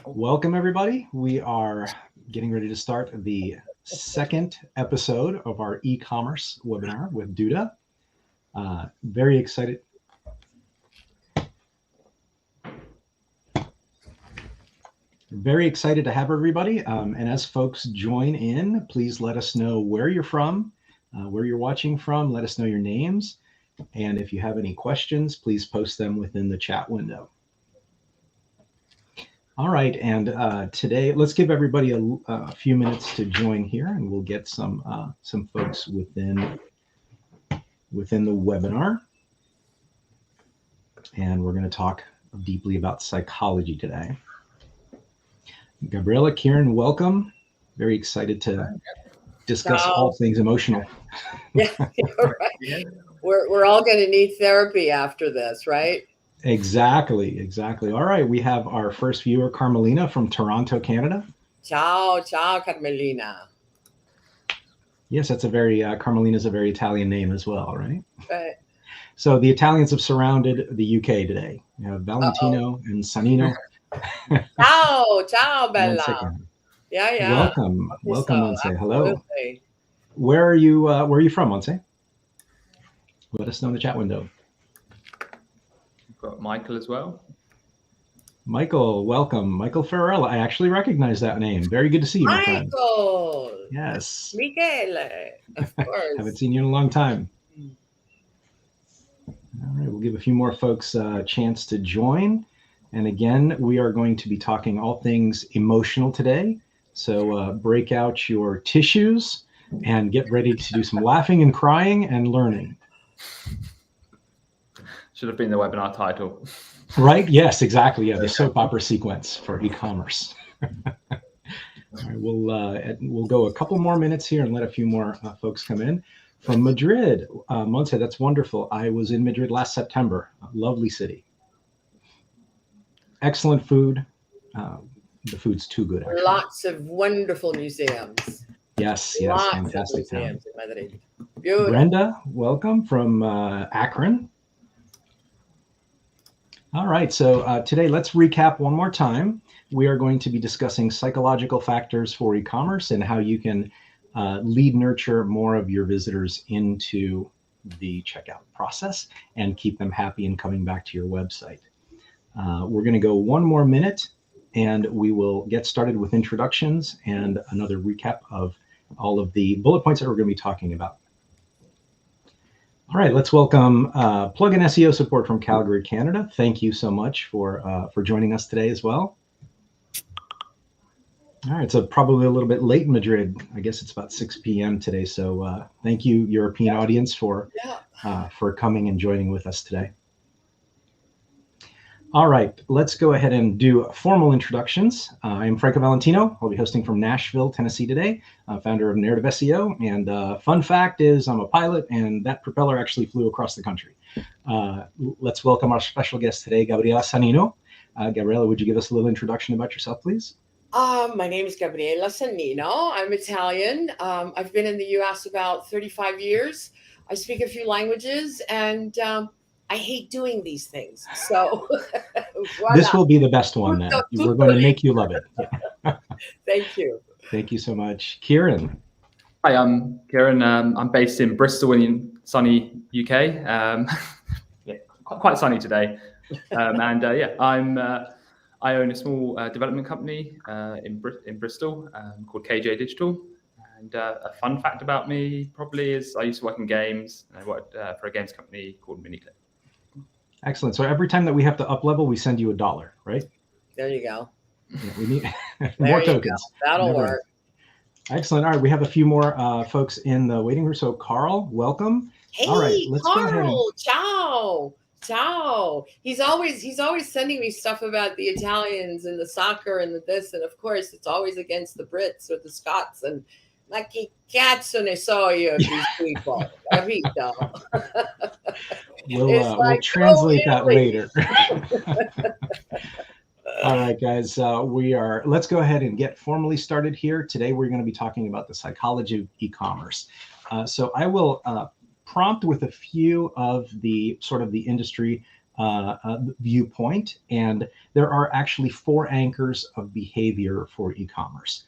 Welcome, everybody. We are getting ready to start the second episode of our e-commerce webinar with Duda. Very excited. Very excited to have everybody. And as folks join in, please let us know where you're from, where you're watching from. Let us know your names. And if you have any questions, please post them within the chat window. All right, and today, let's give everybody a few minutes to join here, and we'll get some folks within the webinar. And we're going to talk deeply about psychology today. Gabriela, Kieran, welcome. Very excited to discuss all things emotional. Yeah, you're right. We're all going to need therapy after this, right? Exactly. All right, we have our first viewer, Carmelina from Toronto, Canada. Ciao, Carmelina. Yes, that's Carmelina's a very Italian name as well, right? Right. So the Italians have surrounded the UK today. We have Valentino and Sanino. Ciao, Bella. Yeah. Welcome, Monse. Hello. Absolutely. Where are you from, Monse? Let us know in the chat window. Got Michael as well. Michael, welcome. Michael Farrell. I actually recognize that name. Very good to see you, my friend. Michael. Yes. Michele, of course. Haven't seen you in a long time. All right, we'll give a few more folks a chance to join. And again, we are going to be talking all things emotional today. So break out your tissues and get ready to do some laughing and crying and learning. Should have been the webinar title. Right? Yes, exactly. Yeah, the soap opera sequence for e-commerce. All right, we'll go a couple more minutes here and let a few more folks come in. From Madrid, Monse, that's wonderful. I was in Madrid last September. Lovely city. Excellent food. The food's too good, actually. Lots of wonderful museums. Yes, fantastic town. In Madrid. Beautiful. Brenda, welcome from Akron. All right, so today let's recap one more time. We are going to be discussing psychological factors for e-commerce and how you can lead nurture more of your visitors into the checkout process and keep them happy and coming back to your website. We're going to go one more minute and we will get started with introductions and another recap of all of the bullet points that we're going to be talking about. All right, let's welcome plugin SEO support from Calgary, Canada. Thank you so much for joining us today as well. All right, so probably a little bit late in Madrid. I guess it's about 6 p.m. today. So thank you, European audience, for coming and joining with us today. All right, let's go ahead and do formal introductions. I'm Franco Valentino. I'll be hosting from Nashville, Tennessee today, founder of Narrative SEO. And fun fact is I'm a pilot and that propeller actually flew across the country. Let's welcome our special guest today, Gabriela Sanino. Gabriela, would you give us a little introduction about yourself, please? My name is Gabriela Sanino. I'm Italian. I've been in the US about 35 years. I speak a few languages and I hate doing these things. So voilà. This will be the best one then. We're going to make you love it. Yeah. Thank you. Thank you so much. Kieran. Hi, I'm Kieran. I'm based in Bristol in sunny UK. Yeah, quite sunny today. I own a small development company in Bristol called KJ Digital. And a fun fact about me probably is I used to work in games. And I worked for a games company called Miniclip. Excellent. So every time that we have to up level, we send you $1, right? There you go. Yeah, we need more tokens. That'll work. Excellent. All right, we have a few more folks in the waiting room. So Carl, welcome. Hey, all right, let's Carl, go ahead and... Ciao. He's always sending me stuff about the Italians and the soccer and the this, and of course it's always against the Brits or the Scots and ma che cazzo ne so io of these people. Capito? We'll translate that later. All right, guys, let's go ahead and get formally started here. Today, we're going to be talking about the psychology of e-commerce. So I will prompt with a few of the sort of the industry viewpoint. And there are actually 4 anchors of behavior for e-commerce.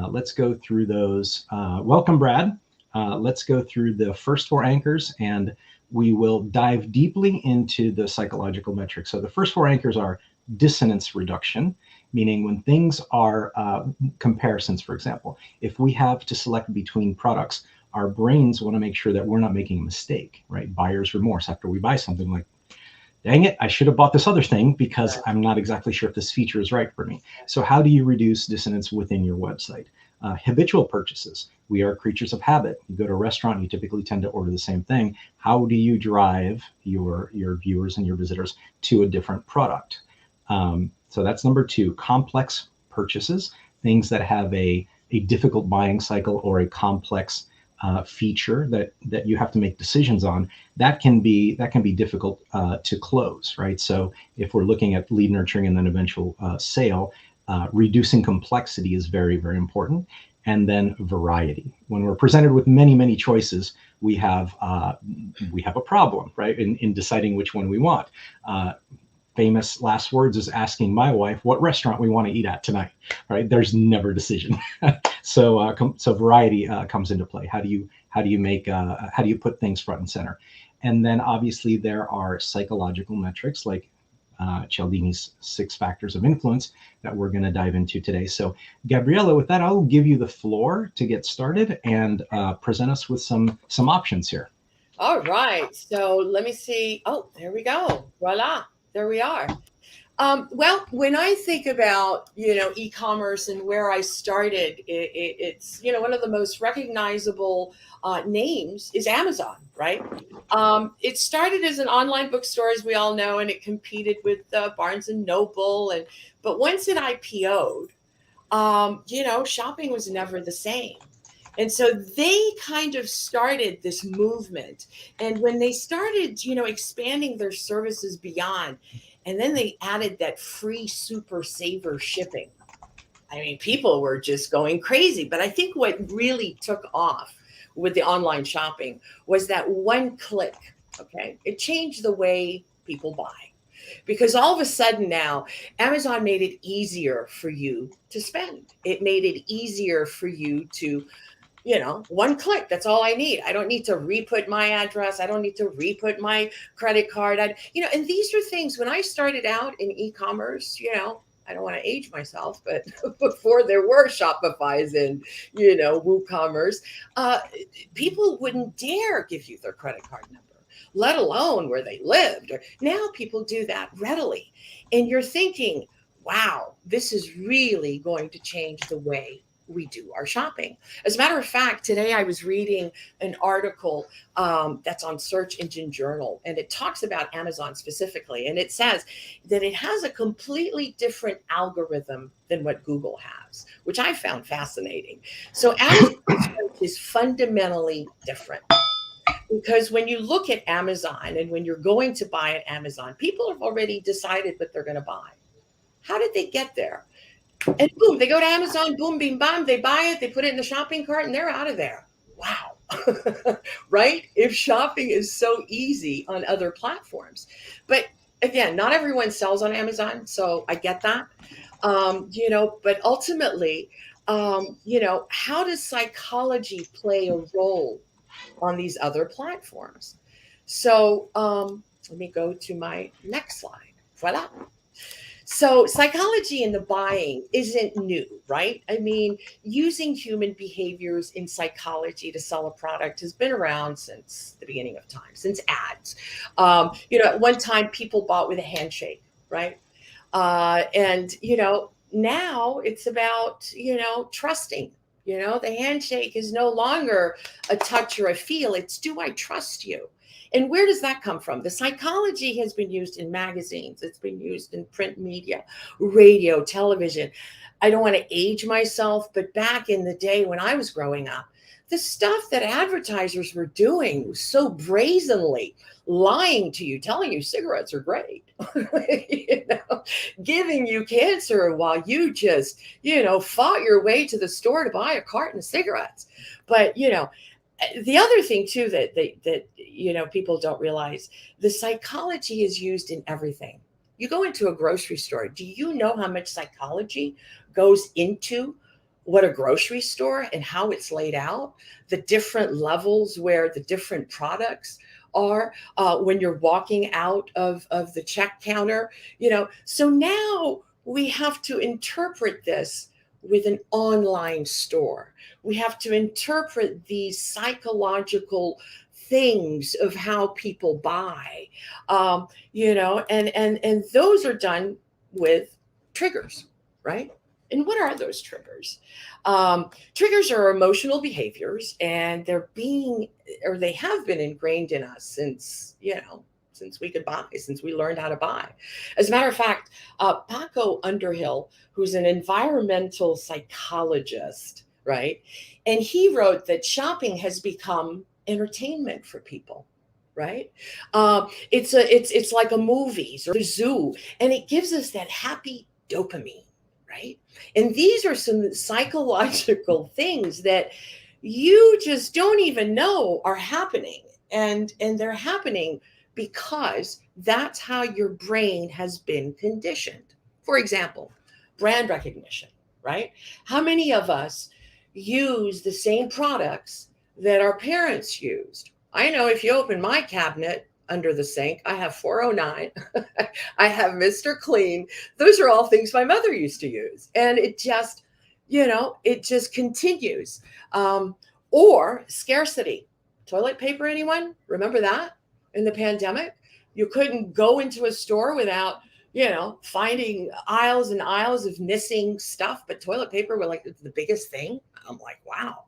Let's go through those. Welcome, Brad. Let's go through the first 4 anchors, and we will dive deeply into the psychological metrics. So the first 4 anchors are dissonance reduction, meaning when things are comparisons, for example, if we have to select between products, our brains want to make sure that we're not making a mistake, right? Buyer's remorse after we buy something, like, dang it, I should have bought this other thing because I'm not exactly sure if this feature is right for me. So how do you reduce dissonance within your website? Habitual purchases. We are creatures of habit. You go to a restaurant, you typically tend to order the same thing. How do you drive your viewers and your visitors to a different product? So that's number 2. Complex purchases, things that have a difficult buying cycle or a complex feature that you have to make decisions on. That can be difficult to close, right? So if we're looking at lead nurturing and then eventual sale, reducing complexity is very, very important. And then variety. When we're presented with many, many choices, we have a problem, right? In deciding which one we want. Famous last words is asking my wife what restaurant we want to eat at tonight, right? There's never a decision. So variety comes into play. How do you put things front and center? And then obviously there are psychological metrics like Cialdini's 6 factors of influence that we're going to dive into today. So Gabriella, with that, I'll give you the floor to get started and present us with some options here. All right. So let me see. Oh, there we go. Voila. There we are. Well, when I think about, e-commerce and where I started, it's, one of the most recognizable names is Amazon, right? It started as an online bookstore, as we all know, and it competed with Barnes and Noble. But once it IPO'd, shopping was never the same. And so they kind of started this movement. And when they started, expanding their services beyond, and then they added that free super saver shipping. I mean, people were just going crazy. But I think what really took off with the online shopping was that one click. Okay. It changed the way people buy. Because all of a sudden now, Amazon made it easier for you to spend. It made it easier for you to, one click. That's all I need. I don't need to re-put my address. I don't need to re-put my credit card. And these are things when I started out in e-commerce, I don't want to age myself, but before there were Shopify's and, WooCommerce, people wouldn't dare give you their credit card number, let alone where they lived. Now people do that readily. And you're thinking, wow, this is really going to change the way we do our shopping. As a matter of fact, today I was reading an article that's on Search Engine Journal, and it talks about Amazon specifically. And it says that it has a completely different algorithm than what Google has, which I found fascinating. So Amazon is fundamentally different. Because when you look at Amazon and when you're going to buy at Amazon, people have already decided what they're going to buy. How did they get there? And boom, they go to Amazon, boom, bing, bam, they buy it, they put it in the shopping cart, and they're out of there. Wow. Right? If shopping is so easy on other platforms. But again, not everyone sells on Amazon, so I get that. But ultimately, how does psychology play a role on these other platforms? So let me go to my next slide. Voila. So psychology in the buying isn't new, right? I mean, using human behaviors in psychology to sell a product has been around since the beginning of time, since ads. At one time people bought with a handshake, right? And now it's about, trusting. The handshake is no longer a touch or a feel. It's, do I trust you? And where does that come from? The psychology has been used in magazines. It's been used in print media, radio, television. I don't want to age myself, but back in the day when I was growing up, the stuff that advertisers were doing was so brazenly lying to you, telling you cigarettes are great, giving you cancer while you just, fought your way to the store to buy a carton of cigarettes. But, The other thing too that people don't realize, the psychology is used in everything. You go into a grocery store, do you know how much psychology goes into what a grocery store and how it's laid out, the different levels where the different products are when you're walking out of the check counter, so now we have to interpret this with an online store. We have to interpret these psychological things of how people buy, and those are done with triggers, right? And what are those triggers? Triggers are emotional behaviors, and they have been ingrained in us since we could buy, since we learned how to buy. As a matter of fact, Paco Underhill, who's an environmental psychologist, right? And he wrote that shopping has become entertainment for people, right? It's like a movies or a zoo, and it gives us that happy dopamine, right? And these are some psychological things that you just don't even know are happening, and they're happening because that's how your brain has been conditioned. For example, brand recognition, right? How many of us use the same products that our parents used? I know if you open my cabinet under the sink, I have 409, I have Mr. Clean. Those are all things my mother used to use. And it just continues. Or scarcity. Toilet paper, anyone? Remember that? In the pandemic, you couldn't go into a store without, finding aisles and aisles of missing stuff, but toilet paper were like the biggest thing. I'm like, wow.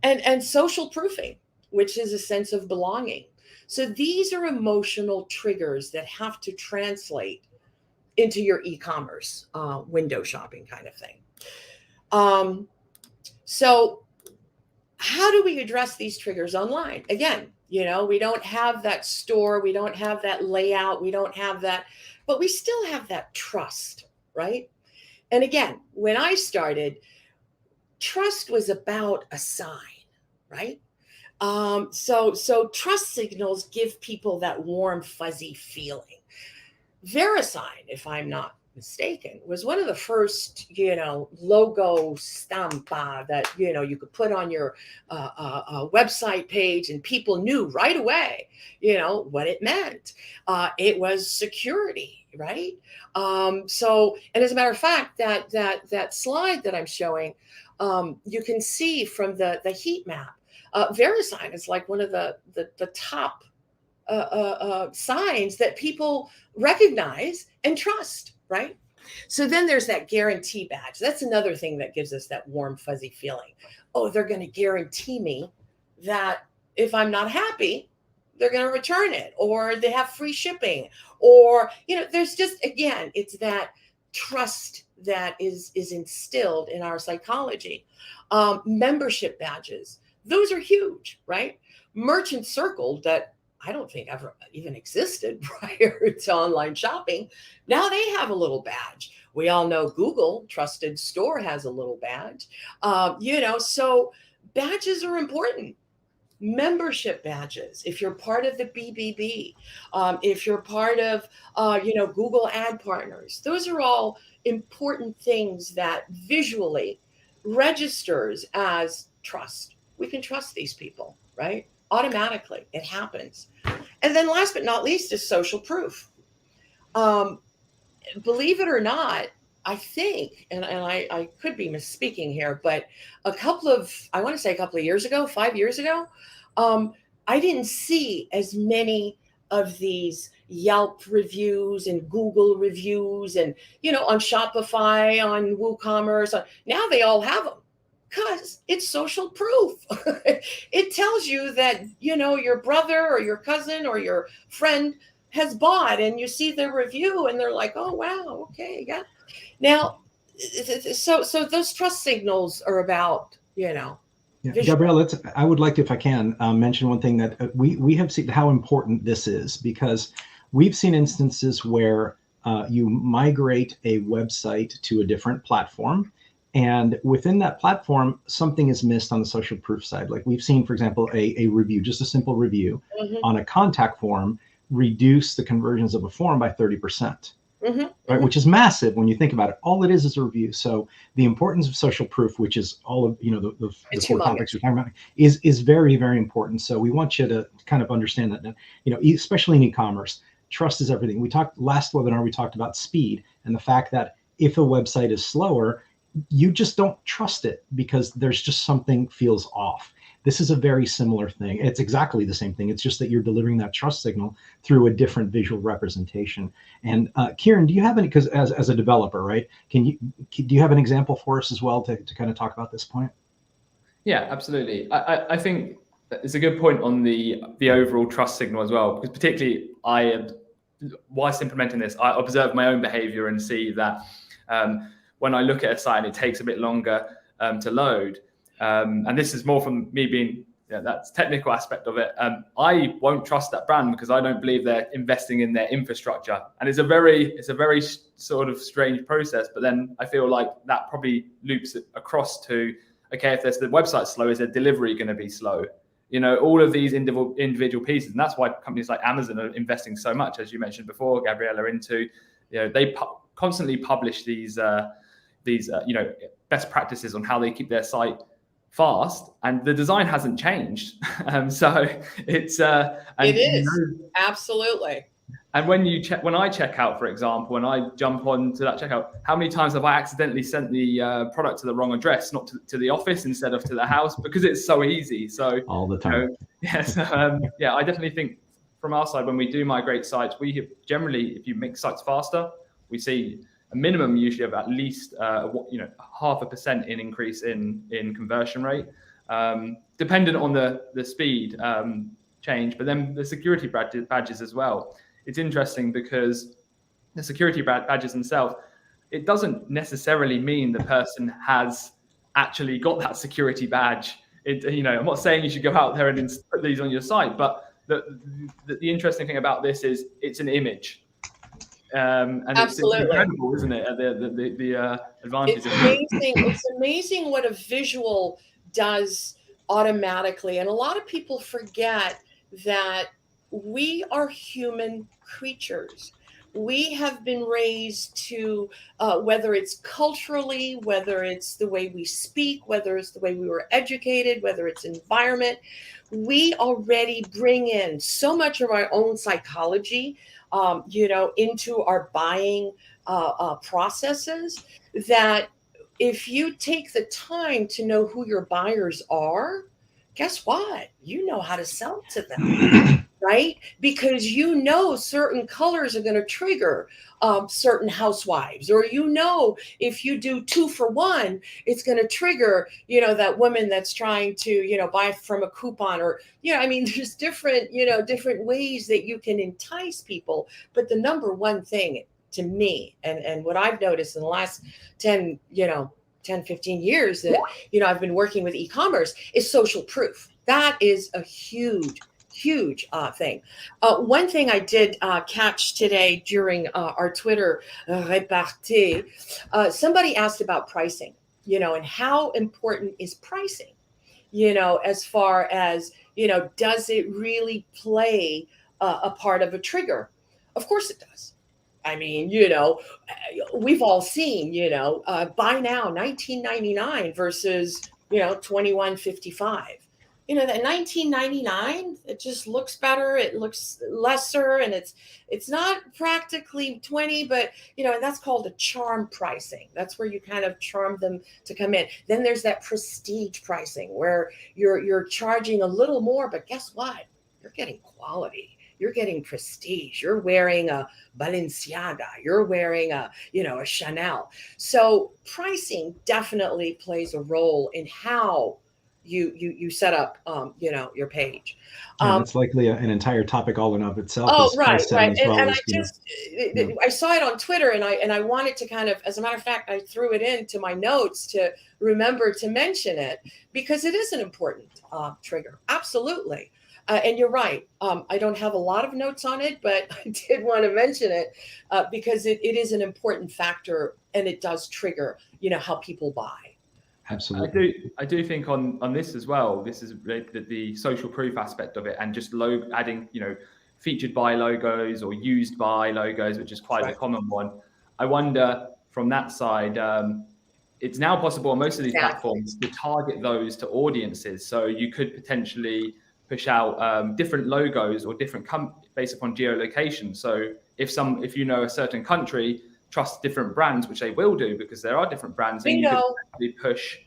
And social proofing, which is a sense of belonging. So these are emotional triggers that have to translate into your e-commerce window shopping kind of thing. So how do we address these triggers online? Again, we don't have that store, we don't have that layout, we don't have that, but we still have that trust, right? And again, when I started, trust was about a sign, right? So trust signals give people that warm, fuzzy feeling. VeriSign, if I'm not mistaken, was one of the first, logo stampa that, you could put on your website page, and people knew right away, what it meant. It was security, right? And as a matter of fact, that slide that I'm showing, you can see from the heat map, VeriSign is like one of the top signs that people recognize and trust, right? So then there's that guarantee badge. That's another thing that gives us that warm, fuzzy feeling. Oh, they're going to guarantee me that if I'm not happy, they're going to return it, or they have free shipping, or, there's just, again, it's that trust that is instilled in our psychology. Membership badges, those are huge, right? Merchant Circle, that I don't think ever even existed prior to online shopping. Now they have a little badge. We all know Google Trusted Store has a little badge. So badges are important. Membership badges, if you're part of the BBB, if you're part of, Google Ad Partners, those are all important things that visually registers as trust. We can trust these people, right? Automatically, it happens. And then last but not least is social proof. Believe it or not, I think, and I could be misspeaking here, but a couple of years ago, 5 years ago, I didn't see as many of these Yelp reviews and Google reviews and, on Shopify, on WooCommerce. Now they all have them, because it's social proof. It tells you that, your brother or your cousin or your friend has bought, and you see their review and they're like, oh, wow, okay, yeah. Now, so those trust signals are about, Yeah. Gabrielle, I would like to, if I can, mention one thing that we have seen how important this is, because we've seen instances where you migrate a website to a different platform, And within that platform, something is missed on the social proof side. Like we've seen, for example, a review, just a simple review on a contact form, reduce the conversions of a form by 30%. Right, which is massive when you think about it. All it is a review. So the importance of social proof, which is all of the four topics we're talking about, is very, very important. So we want you to kind of understand that, especially in e-commerce, trust is everything. We talked last webinar, we talked about speed and the fact that if a website is slower, you just don't trust it because there's just something feels off. This is a very similar thing. It's exactly the same thing. It's just that you're delivering that trust signal through a different visual representation. And Kieran, do you have any, because as a developer, right, do you have an example for us as well to kind of talk about this point? Yeah, absolutely. I think it's a good point on the overall trust signal as well, because particularly whilst implementing this, I observe my own behavior and see that when I look at a site and it takes a bit longer to load, and this is more from me being, that's technical aspect of it. I won't trust that brand because I don't believe they're investing in their infrastructure. And it's a very sort of strange process. But then I feel like that probably loops it across to, okay, if the website slow, is their delivery going to be slow? All of these individual pieces. And that's why companies like Amazon are investing so much, as you mentioned before, Gabriella, into, they constantly publish these best practices on how they keep their site fast, and the design hasn't changed. So it's it is absolutely. And when I check out, for example, when I jump onto that checkout, how many times have I accidentally sent the product to the wrong address, not to the office instead of to the house, because it's so easy. So all the time. Yes, I definitely think from our side, when we do migrate sites, we have generally, if you make sites faster, we see a minimum usually of at least 0.5% in increase in conversion rate, dependent on the speed change, but then the security badges as well. It's interesting because the security badges themselves, it doesn't necessarily mean the person has actually got that security badge. I'm not saying you should go out there and put these on your site, but the interesting thing about this is it's an image. And absolutely. It's incredible, isn't it? The advantage. It's amazing what a visual does automatically. And a lot of people forget that we are human creatures. We have been raised to, whether it's culturally, whether it's the way we speak, whether it's the way we were educated, whether it's environment, we already bring in so much of our own psychology, into our buying processes, that if you take the time to know who your buyers are, guess what? You know how to sell to them. Right? Because certain colors are going to trigger certain housewives, or if you do 2 for 1, it's going to trigger that woman that's trying to buy from a coupon, or there's different ways that you can entice people. But the number one thing to me, and what I've noticed in the last 10 15 years that I've been working with e-commerce, is social proof. That is a huge thing. One thing I did catch today during our Twitter repartee, somebody asked about pricing, and how important is pricing, as far as, does it really play a part of a trigger? Of course it does. I mean, we've all seen, buy now $19.99 versus, $21.55. That $19.99, it just looks better. It looks lesser, and it's not practically 20, but and that's called a charm pricing. That's where you kind of charm them to come in. Then there's that prestige pricing where you're charging a little more, but guess what? You're getting quality. You're getting prestige. You're wearing a Balenciaga. You're wearing a Chanel. So pricing definitely plays a role in how you set up your page. That's likely an entire topic all in of itself. Oh, right. I saw it on Twitter, and I wanted to kind of, as a matter of fact, I threw it into my notes to remember to mention it, because it is an important trigger. Absolutely. And you're right. I don't have a lot of notes on it, but I did want to mention it because it is an important factor, and it does trigger, how people buy. Absolutely. I do think on this as well. This is the social proof aspect of it, and just adding, featured by logos or used by logos, which is quite a common one. I wonder from that side, it's now possible on most of these platforms to target those to audiences. So you could potentially push out different logos or different based upon geolocation. So if a certain country trusts different brands, which they will do because there are different brands, and you could actually push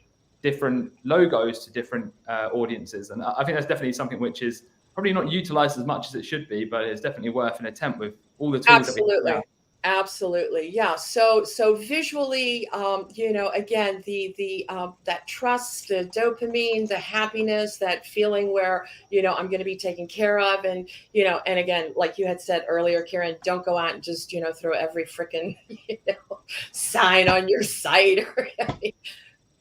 different logos to different audiences. And I think that's definitely something which is probably not utilized as much as it should be, but it's definitely worth an attempt with all the tools that we have. Absolutely. Yeah. So visually, again, the that trust, the dopamine, the happiness, that feeling where, I'm going to be taken care of. And, and again, like you had said earlier, Karen, don't go out and just, throw every freaking, sign on your site or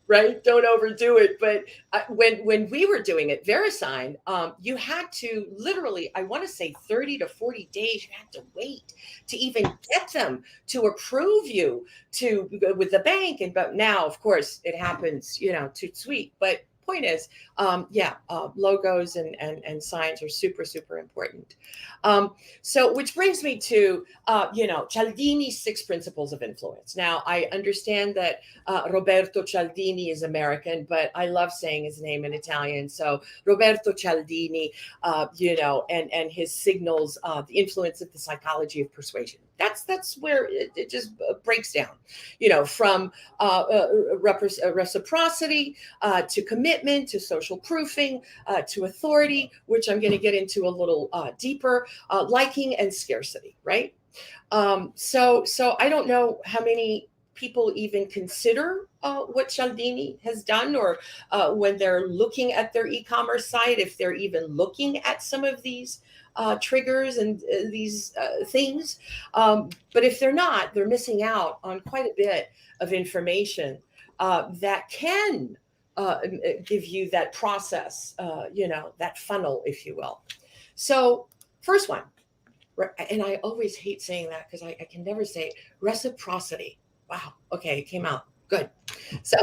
right? Don't overdo it. But when we were doing it, VeriSign, you had to literally, I want to say 30 to 40 days, you had to wait to even get them to approve you to go with the bank. But now, of course, it happens, too sweet. But point is, logos and signs are super, super important. So which brings me to, Cialdini's 6 principles of influence. Now, I understand that Roberto Cialdini is American, but I love saying his name in Italian. So Roberto Cialdini, and his signals, the influence of the psychology of persuasion. That's where it just breaks down, from reciprocity to commitment to social proofing to authority, which I'm going to get into a little deeper, liking and scarcity, right? So I don't know how many people even consider what Cialdini has done, or when they're looking at their e-commerce site, if they're even looking at some of these triggers and these things. But if they're not, they're missing out on quite a bit of information that can give you that process, that funnel, if you will. So first one, and I always hate saying that because I can never say it, reciprocity. Wow. Okay. It came out. Good. So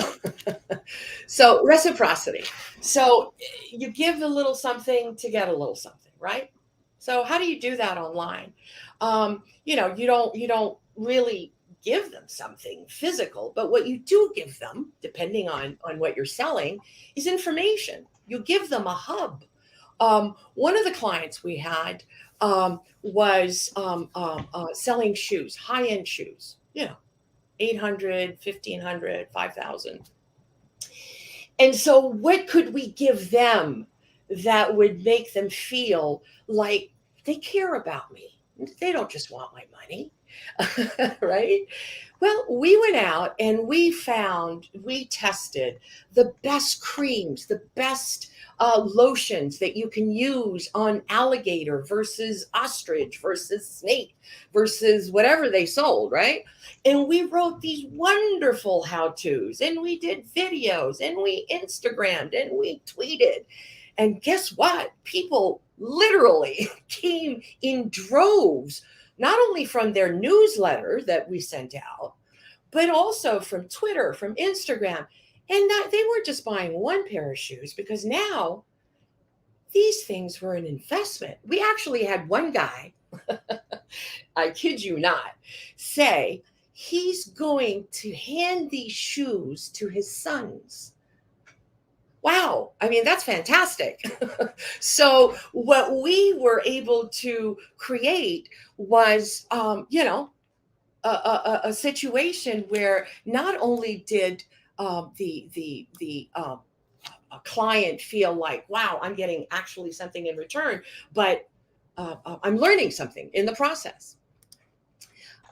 reciprocity. So you give a little something to get a little something, right? So how do you do that online? You don't really give them something physical, but what you do give them, depending on what you're selling, is information. You give them a hub. One of the clients we had was selling shoes, high-end shoes, $800, $1,500, $5,000. And so what could we give them that would make them feel like they care about me? They don't just want my money, right? Well, we went out and we tested the best creams, the best lotions that you can use on alligator versus ostrich versus snake versus whatever they sold, right? And we wrote these wonderful how-tos, and we did videos, and we Instagrammed, and we tweeted. And guess what? People literally came in droves, not only from their newsletter that we sent out, but also from Twitter, from Instagram. And they weren't just buying one pair of shoes, because now these things were an investment. We actually had one guy, I kid you not, say he's going to hand these shoes to his sons. Wow. I mean, that's fantastic. So what we were able to create was, a situation where not only did the client feel like, wow, I'm getting actually something in return, but I'm learning something in the process.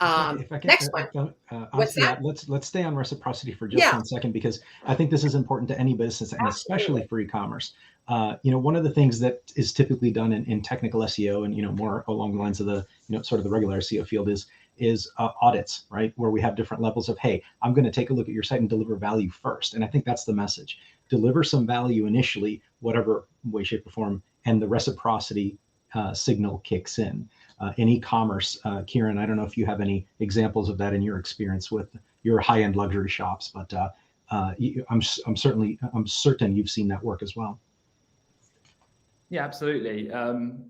If I can, next one. What's that? Let's stay on reciprocity for just 1 second, because I think this is important to any business, and especially for e-commerce. One of the things that is typically done in technical SEO and more along the lines of the sort of the regular SEO field is audits, right? Where we have different levels of, hey, I'm going to take a look at your site and deliver value first. And I think that's the message. Deliver some value initially whatever way, shape, or form, and the reciprocity signal kicks in. In e-commerce, Kieran, I don't know if you have any examples of that in your experience with your high-end luxury shops, but I'm certain you've seen that work as well. Yeah, absolutely.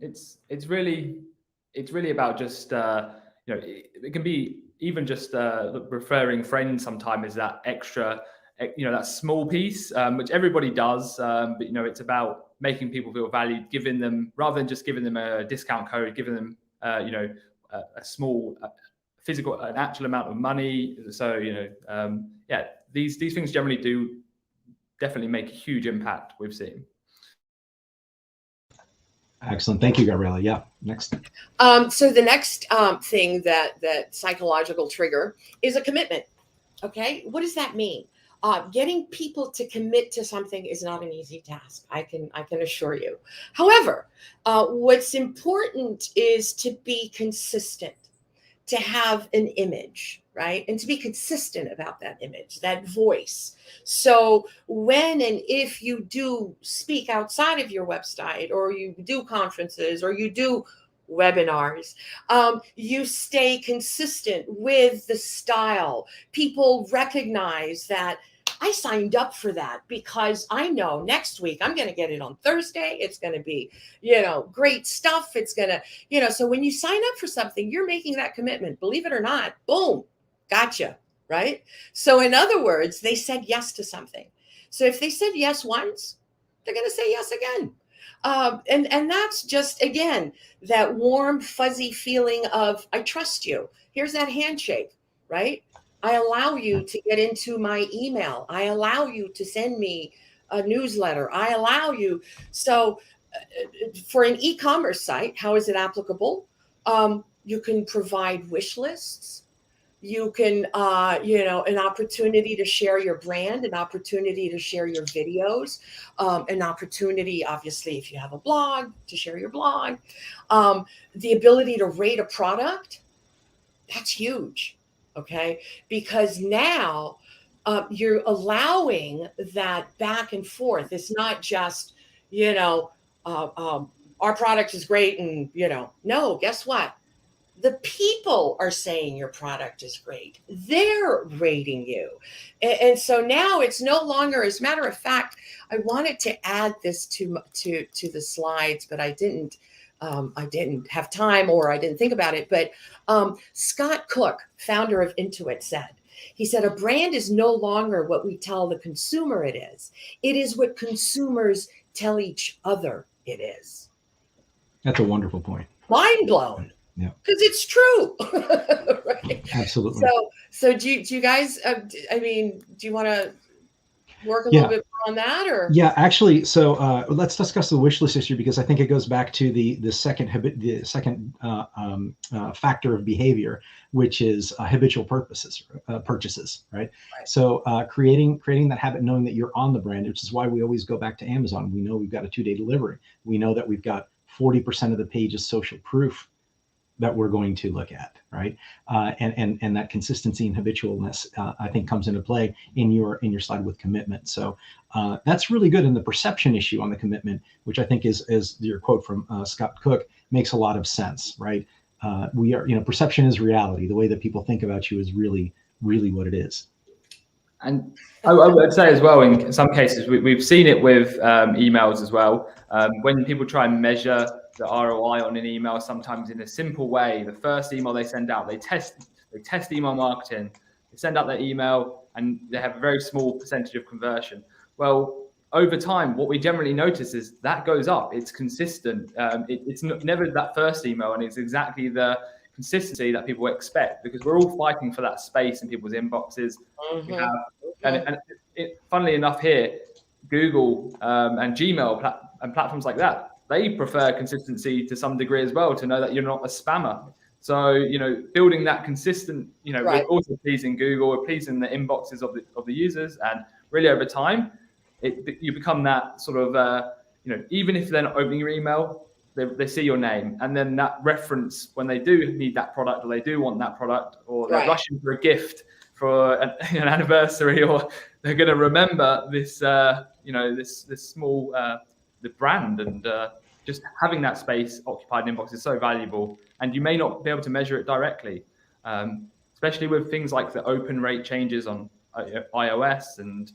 It's really about just it can be even just referring friends sometimes is that extra, that small piece, which everybody does, but it's about making people feel valued, giving them, rather than just giving them a discount code, giving them a small physical, an actual amount of money. So these things generally do definitely make a huge impact, we've seen. Excellent. Thank you, Gabriela. Yeah, next. So the next thing that psychological trigger is a commitment. Okay, what does that mean? Getting people to commit to something is not an easy task. I can assure you. However, what's important is to be consistent, to have an image, right? And to be consistent about that image, that voice. So when and if you do speak outside of your website, or you do conferences, or you do webinars, you stay consistent with the style. People recognize that I signed up for that because I know next week I'm going to get it on Thursday. It's going to be, great stuff. It's going to, so when you sign up for something, you're making that commitment, believe it or not. Boom, gotcha. Right. So in other words, they said yes to something. So if they said yes once, they're going to say yes again. And that's just, again, that warm, fuzzy feeling of, I trust you. Here's that handshake, right? I allow you to get into my email. I allow you to send me a newsletter. I allow you. So for an e-commerce site, how is it applicable? You can provide wish lists. You can, an opportunity to share your brand, an opportunity to share your videos, an opportunity, obviously, if you have a blog, to share your blog, the ability to rate a product. That's huge. Okay, because now you're allowing that back and forth. It's not just, our product is great and, no, guess what? The people are saying your product is great. They're rating you. And so now it's no longer, as a matter of fact, I wanted to add this to the slides, but I didn't have time, or I didn't think about it. But Scott Cook, founder of Intuit, he said, a brand is no longer what we tell the consumer it is. It is what consumers tell each other it is. That's a wonderful point. Mind blown. Yeah, because it's true. Right? Absolutely. So do you guys, do you want to work a little bit more on that, or? Yeah, actually, so let's discuss the wish list issue, because I think it goes back to the second factor of behavior, which is habitual purchases, right? So creating that habit, knowing that you're on the brand, which is why we always go back to Amazon. We know we've got a 2-day delivery. We know that we've got 40% of the page is social proof that we're going to look at, right? And that consistency and habitualness, I think, comes into play in your slide with commitment. So that's really good. And the perception issue on the commitment, which I think is your quote from Scott Cook, makes a lot of sense, right? We are, perception is reality. The way that people think about you is really, really what it is. And I would say as well, in some cases, we've seen it with emails as well. When people try and measure the ROI on an email, sometimes in a simple way, the first email they send out, they test email marketing, they send out their email, and they have a very small percentage of conversion. Well, over time, what we generally notice is that goes up. It's consistent. It's never that first email, and it's exactly the consistency that people expect, because we're all fighting for that space in people's inboxes. We have, and funnily enough, here, Google and Gmail and platforms like that, they prefer consistency to some degree as well, to know that you're not a spammer. So, building that consistent, right. We're also pleasing Google, we're pleasing the inboxes of the users, and really over time, you become that sort of, even if they're not opening your email, they see your name, and then that reference when they do need that product, or they do want that product, or they're rushing for a gift for an anniversary, or they're going to remember this, this small the brand, and just having that space occupied in inbox is so valuable. And you may not be able to measure it directly, especially with things like the open rate changes on iOS and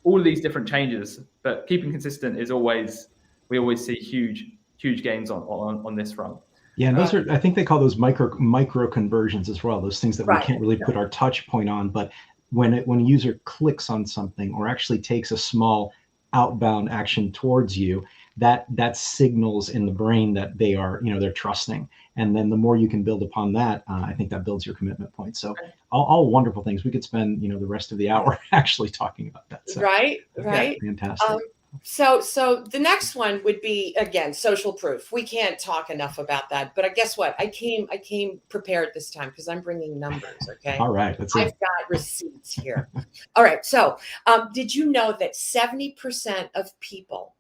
all these different changes. But keeping consistent is we always see huge gains on this front. Yeah, and those are, I think they call those micro conversions as well. Those things that we can't really put our touch point on, but when a user clicks on something or actually takes a small outbound action towards you, that signals in the brain that they are, they're trusting. And then the more you can build upon that, I think that builds your commitment point. So all wonderful things. We could spend, the rest of the hour actually talking about that. So, right. Fantastic. So the next one would be, again, social proof. We can't talk enough about that, but guess what? I came prepared this time because I'm bringing numbers. Okay. All right. I've got receipts here. All right. So did you know that 70% of people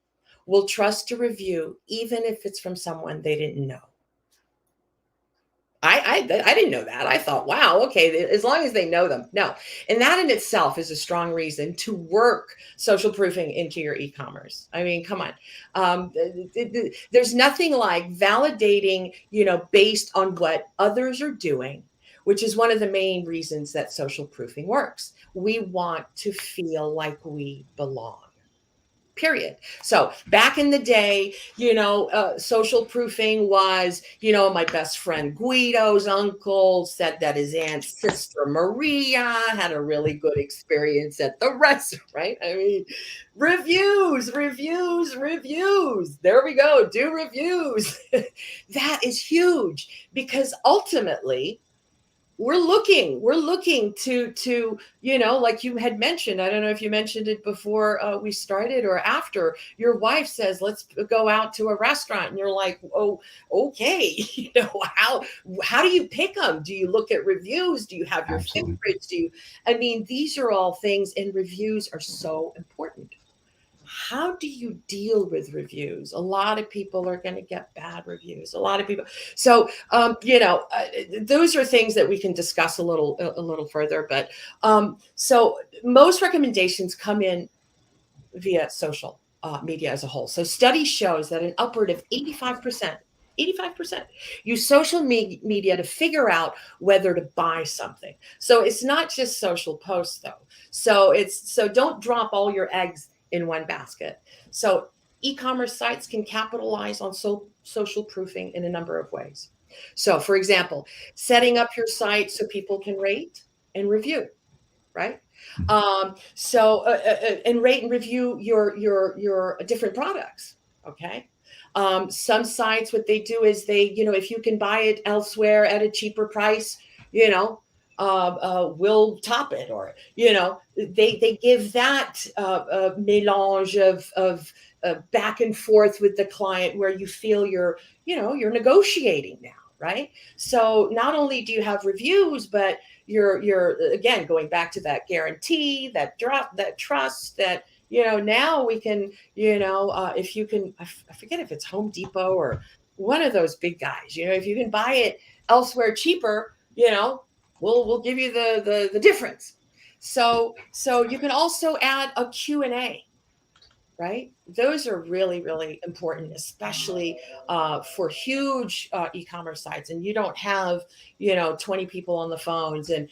will trust a review, even if it's from someone they didn't know? I didn't know that. I thought, wow, okay, as long as they know them. No. And that in itself is a strong reason to work social proofing into your e-commerce. I mean, come on. There's nothing like validating, based on what others are doing, which is one of the main reasons that social proofing works. We want to feel like we belong. Period. So back in the day, social proofing was, my best friend Guido's uncle said that his aunt Sister Maria had a really good experience at the restaurant, right? I mean, reviews. There we go. Do reviews. That is huge because ultimately, we're looking to, like you had mentioned, I don't know if you mentioned it before we started or after, your wife says, let's go out to a restaurant. And you're like, oh, okay. How do you pick them? Do you look at reviews? Do you have your favorites? These are all things, and reviews are so important. How do you deal with reviews? A lot of people are going to get bad reviews. A lot of people. So, those are things that we can discuss a little further. But so most recommendations come in via social media as a whole. So study shows that an upward of 85% use social media to figure out whether to buy something. So it's not just social posts though. So don't drop all your eggs in one basket. So e-commerce sites can capitalize on social proofing in a number of ways. So for example, setting up your site so people can rate and review, right? And rate and review your different products, okay? Some sites, what they do is they, if you can buy it elsewhere at a cheaper price, will top it, or they give that mélange of back and forth with the client where you feel you're negotiating now, right? So not only do you have reviews, but you're again going back to that guarantee, that trust, that now we can if you can, I forget if it's Home Depot or one of those big guys, if you can buy it elsewhere cheaper, we'll give you the difference. So you can also add a Q&A, right? Those are really, really important, especially for huge e-commerce sites. And you don't have, 20 people on the phones and,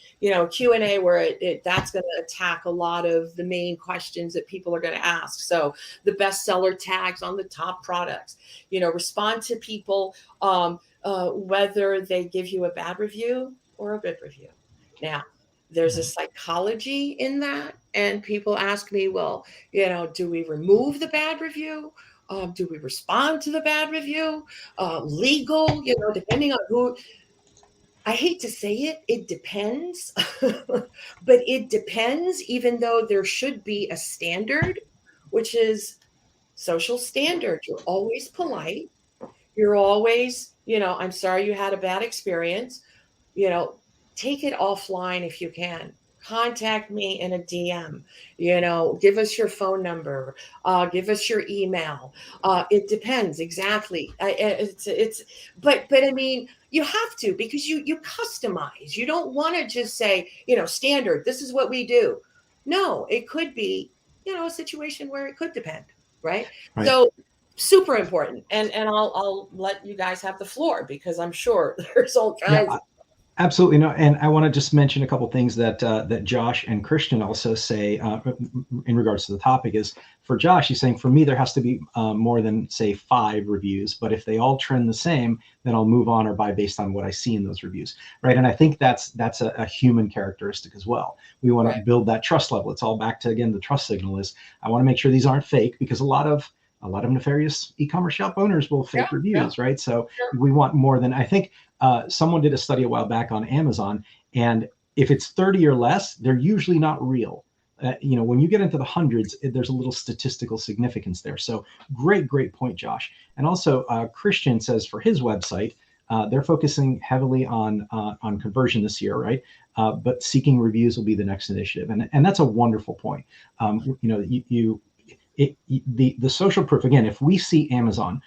Q&A where that's going to attack a lot of the main questions that people are going to ask. So the bestseller tags on the top products, respond to people whether they give you a bad review or a good review. Now, there's a psychology in that. And people ask me, well, do we remove the bad review? Do we respond to the bad review? Legal, depending on who. I hate to say it depends, but it depends, even though there should be a standard, which is social standard. You're always polite. You're always, I'm sorry you had a bad experience. Take it offline if you can. Contact me in a DM, give us your phone number, give us your email. It depends exactly. But I mean, you have to, because you customize. You don't want to just say, standard, this is what we do. No, it could be, a situation where it could depend, right? So super important. And I'll let you guys have the floor, because I'm sure there's all kinds of. Absolutely. No, and I want to just mention a couple things that that Josh and Christian also say in regards to the topic. Is for Josh, he's saying, for me, there has to be more than, say, 5 reviews, but if they all trend the same, then I'll move on or buy based on what I see in those reviews, right? And I think that's a human characteristic as well. We want to build that trust level. It's all back to, again, the trust signal is I want to make sure these aren't fake, because a lot of nefarious e-commerce shop owners will fake reviews, right? So we want more than, I think someone did a study a while back on Amazon, and if it's 30 or less, they're usually not real. When you get into the hundreds, there's a little statistical significance there. So great point, Josh. And also Christian says for his website, they're focusing heavily on conversion this year, right? But seeking reviews will be the next initiative. And that's a wonderful point. The social proof, again, if we see Amazon,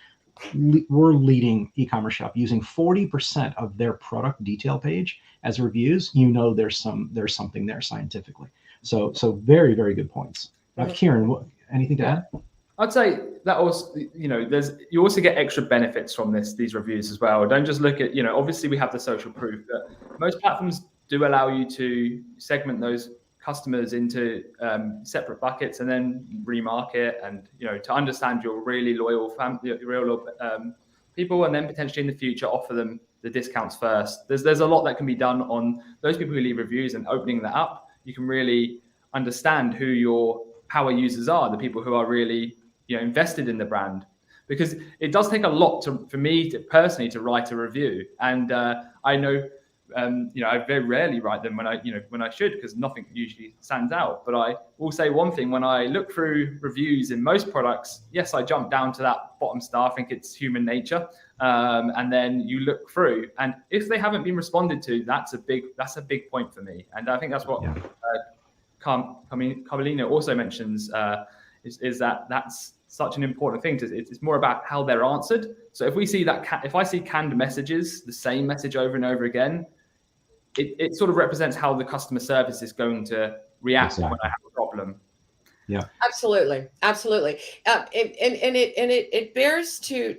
we're leading e-commerce shop using 40% of their product detail page as reviews, there's something there scientifically. So very, very good points. Kieran, anything to add? I'd say that also, you also get extra benefits from these reviews as well. Don't just look at, obviously we have the social proof, but most platforms do allow you to segment those customers into separate buckets and then remarket, and to understand your really loyal people, and then potentially in the future offer them the discounts first. There's a lot that can be done on those people who leave reviews, and opening that up, you can really understand who your power users are, the people who are really invested in the brand, because it does take a lot for me to personally to write a review, and I know. I very rarely write them when I should, because nothing usually stands out. But I will say one thing: when I look through reviews in most products, yes, I jump down to that bottom star. I think it's human nature. And then you look through, and if they haven't been responded to, that's a big point for me. And I think that's what Cialdini also mentions is that that's such an important thing. It's more about how they're answered. So if we see if I see canned messages, the same message over and over again, it sort of represents how the customer service is going to react when I have a problem. Yeah, absolutely. And it bears to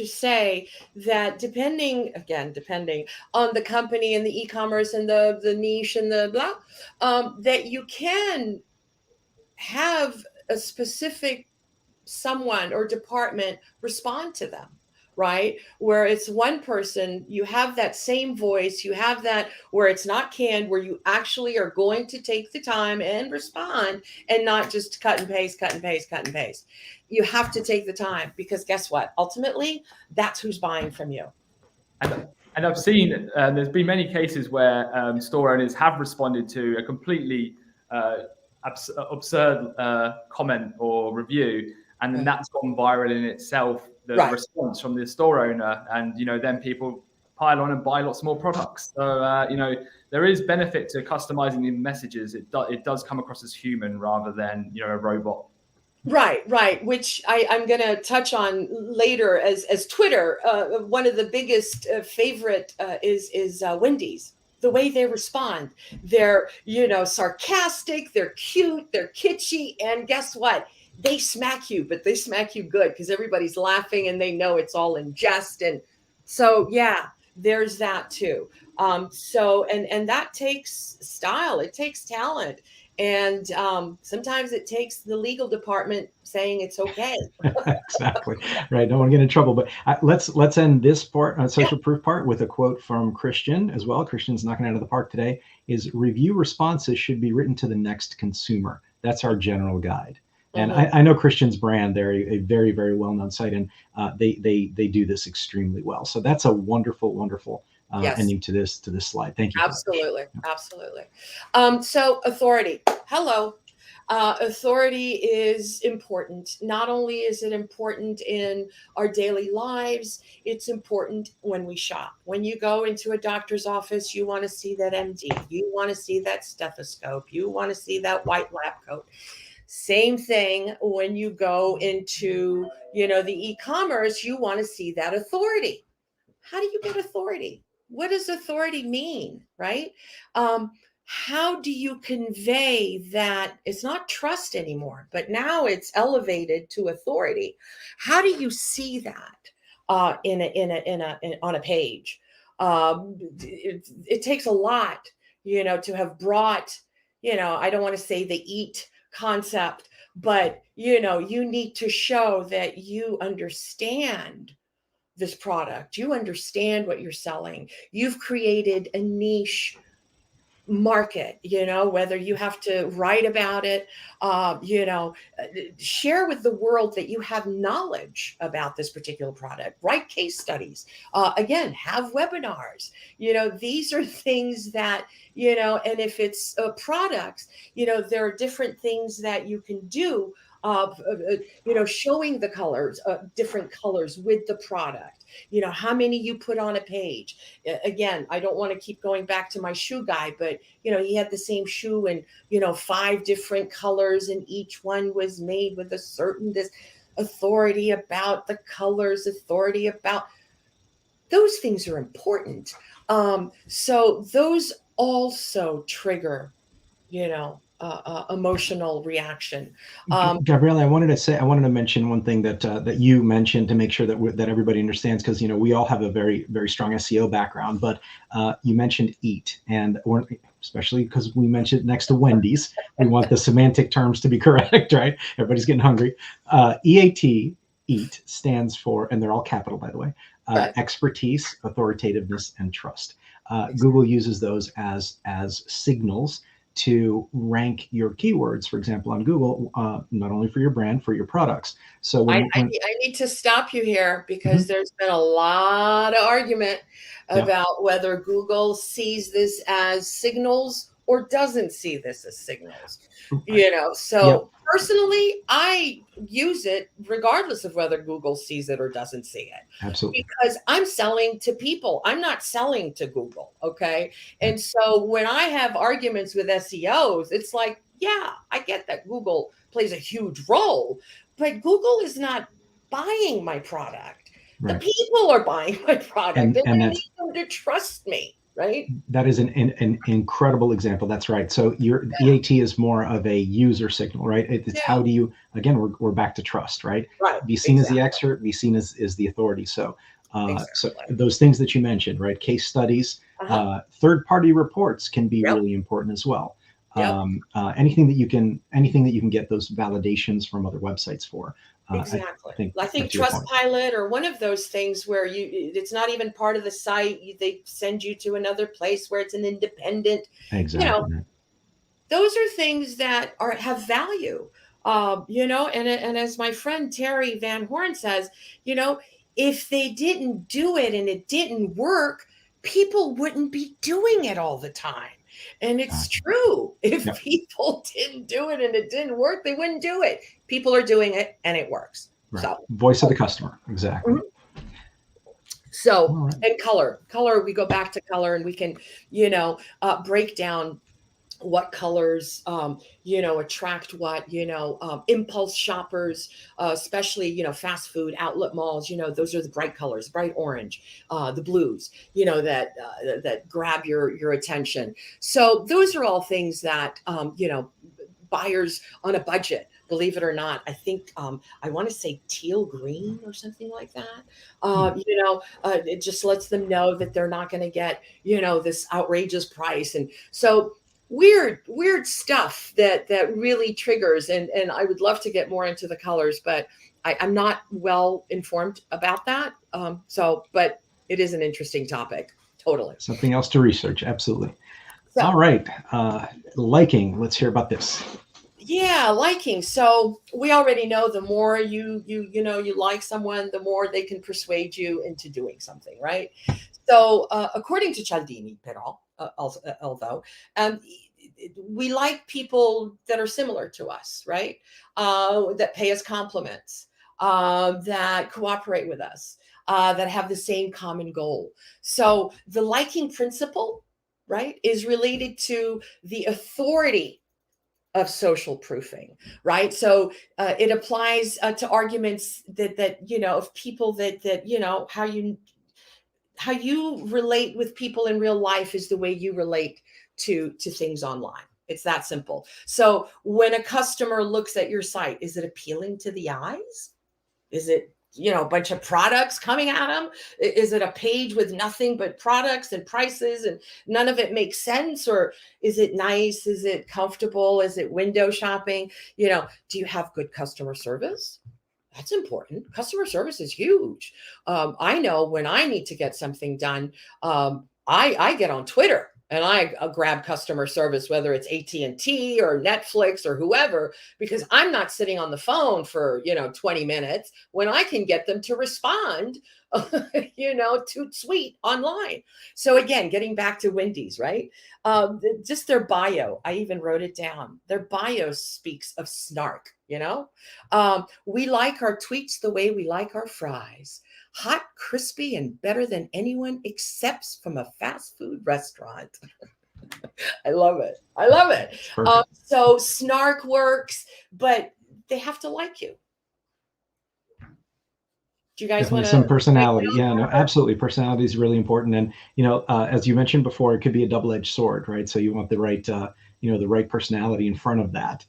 say that depending on the company and the e-commerce and the niche and the blah, that you can have a specific someone or department respond to them, right? Where it's one person, you have that same voice, you have that where it's not canned, where you actually are going to take the time and respond, and not just cut and paste. You have to take the time, because guess what? Ultimately, that's who's buying from you. And I've seen, there's been many cases where store owners have responded to a completely absurd comment or review, and then that's gone viral in itself, the response from the store owner, and then people pile on and buy lots more products. So there is benefit to customizing the messages. It does come across as human rather than a robot. Right. Which I'm going to touch on later as Twitter. One of the biggest favorite is Wendy's. The way they respond, they're sarcastic, they're cute, they're kitschy, and guess what? They smack you, but they smack you good, because everybody's laughing and they know it's all in jest. And so, there's that too. So that takes style, it takes talent. And sometimes it takes the legal department saying it's okay. Exactly. Right. Don't want to get in trouble. But let's end this part, social proof part, with a quote from Christian as well. Christian's knocking out of the park today. Is review responses should be written to the next consumer. That's our general guide. And I know Christian's brand. They're a very, very well-known site, and they do this extremely well. So that's a wonderful ending to this slide. Thank you. Absolutely. So authority. Hello. Authority is important. Not only is it important in our daily lives, it's important when we shop. When you go into a doctor's office, you want to see that MD. You want to see that stethoscope. You want to see that white lab coat. Same thing when you go into, the e-commerce, you want to see that authority. How do you get authority? What does authority mean, right? how do you convey that it's not trust anymore, but now it's elevated to authority? How do you see that on a page? It takes a lot, to have brought, I don't want to say the eat concept, but you need to show that you understand this product, you understand what you're selling, you've created a niche market, whether you have to write about it, share with the world that you have knowledge about this particular product, write case studies, again, have webinars. These are things that, and if it's products, there are different things that you can do, showing the colors, different colors with the product, how many you put on a page. Again, I don't want to keep going back to my shoe guy, but he had the same shoe in 5 different colors, and each one was made with a certain this authority about the colors, authority about those things are important. So those also trigger emotional reaction. Gabrielle, I wanted to mention one thing that you mentioned to make sure that everybody understands, because we all have a very, very strong SEO background, but you mentioned eat, and especially because we mentioned next to Wendy's, we want the semantic terms to be correct, right? Everybody's getting hungry. EAT, eat, stands for, and they're all capital, by the way, Right. expertise, authoritativeness, and trust. Exactly. Google uses those as signals to rank your keywords, for example, on Google, not only for your brand, for your products. So I need to stop you here, because there's been a lot of argument about whether Google sees this as signals or doesn't see this as signals. So personally, I use it regardless of whether Google sees it or doesn't see it. Absolutely. Because I'm selling to people. I'm not selling to Google. Okay. And so when I have arguments with SEOs, it's like, yeah, I get that Google plays a huge role, but Google is not buying my product. Right. The people are buying my product, and I need them to trust me. Right. That is an incredible example. That's right. So your EAT is more of a user signal, right? It's how do you, again, we're back to trust, right? Right. Be seen as the expert, be seen as the authority. So, so those things that you mentioned, right? Case studies, third-party reports can be really important as well. Anything that you can get those validations from other websites for. Exactly. I think Trustpilot or one of those things where it's not even part of the site. They send you to another place where it's an independent. Exactly. Those are things that have value. And as my friend Terry Van Horn says, if they didn't do it and it didn't work, people wouldn't be doing it all the time. And it's true. If people didn't do it and it didn't work, they wouldn't do it. People are doing it and it works. Right. So voice of the customer. Exactly. So, and color, we go back to color, and we can, break down what colors, attract what, impulse shoppers, especially, fast food outlet malls, those are the bright colors, bright orange, the blues, that grab your attention. So those are all things that, buyers on a budget, believe it or not, I think, I want to say teal green or something like that. It just lets them know that they're not going to get, this outrageous price. And so weird stuff that really triggers, and I would love to get more into the colors, but I'm not well informed about that. But it is an interesting topic. Totally. Something else to research. Absolutely. So, all right. Liking. Let's hear about this. Yeah, liking. So we already know the more you like someone, the more they can persuade you into doing something, right? So according to Cialdini, although we like people that are similar to us, right? That pay us compliments, that cooperate with us, that have the same common goal. So the liking principle, right, is related to the authority of social proofing, right? So it applies to arguments that of people that how you relate with people in real life is the way you relate to things online. It's that simple. So when a customer looks at your site, is it appealing to the eyes? Is it, a bunch of products coming at them? Is it a page with nothing but products and prices and none of it makes sense? Or is it nice? Is it comfortable? Is it window shopping? Do you have good customer service? That's important. Customer service is huge. I know when I need to get something done, I get on Twitter and I grab customer service, whether it's AT&T or Netflix or whoever, because I'm not sitting on the phone for, 20 minutes when I can get them to respond, toot sweet online. So again, getting back to Wendy's, right? Just their bio. I even wrote it down. Their bio speaks of snark, we like our tweets the way we like our fries. Hot, crispy, and better than anyone except from a fast food restaurant. I love it. I love it. So snark works, but they have to like you. Do you guys want some personality? Yeah, no, absolutely. Personality is really important. And, as you mentioned before, it could be a double-edged sword, right? So you want the right, the right personality in front of that.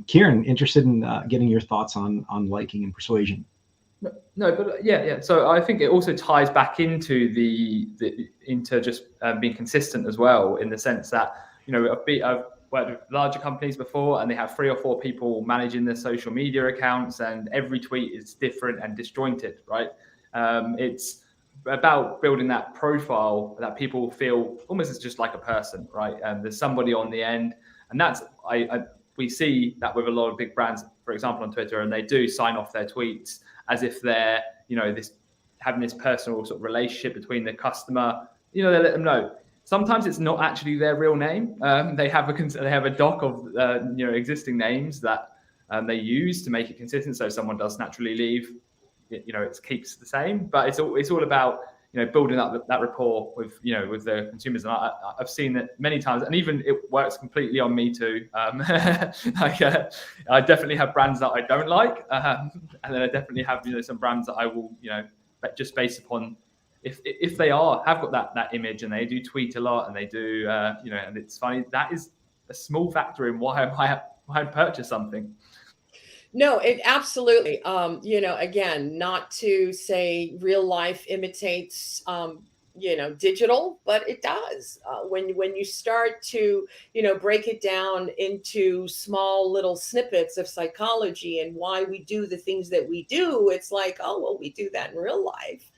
Kieran, interested in getting your thoughts on liking and persuasion. No, but yeah. So I think it also ties back into into just being consistent as well, in the sense that I've worked with larger companies before, and they have 3 or 4 people managing their social media accounts, and every tweet is different and disjointed, right? It's about building that profile that people feel almost as just like a person, right? And there's somebody on the end, and that's we see that with a lot of big brands, for example, on Twitter, and they do sign off their tweets as if they're, having this personal sort of relationship between the customer. They let them know. Sometimes it's not actually their real name. They have a doc of existing names that they use to make it consistent. So if someone does naturally leave, it keeps the same. But it's all about building up that rapport with with the consumers. And I've seen it many times, and even it works completely on me too. I definitely have brands that I don't like, and then I definitely have some brands that I will just based upon if they have got that image, and they do tweet a lot, and they do and it's funny. That is a small factor in why I purchase something. No, it absolutely, again, not to say real life imitates, digital, but it does. When you start to, break it down into small little snippets of psychology and why we do the things that we do, it's like, oh, well, we do that in real life.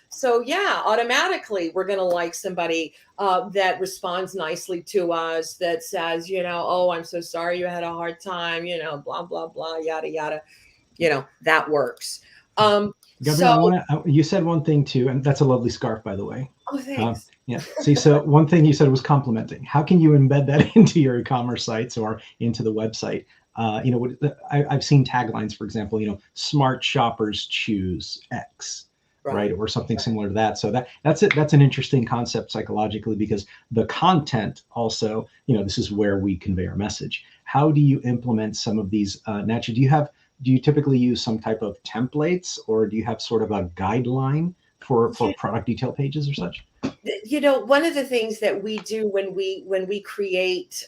So yeah, automatically we're going to like somebody that responds nicely to us, that says, oh, I'm so sorry you had a hard time, blah, blah, blah, yada, yada, that works. Gabrielle, you said one thing too, and that's a lovely scarf, by the way. Oh, thanks. Yeah. See, so one thing you said was complimenting. How can you embed that into your e-commerce sites or into the website? I've seen taglines, for example, smart shoppers choose X. Right, or something similar to that. So that's it. That's an interesting concept psychologically, because the content also, this is where we convey our message. How do you implement some of these? Naturally, do you typically use some type of templates, or do you have sort of a guideline for product detail pages or such? One of the things that we do when we create,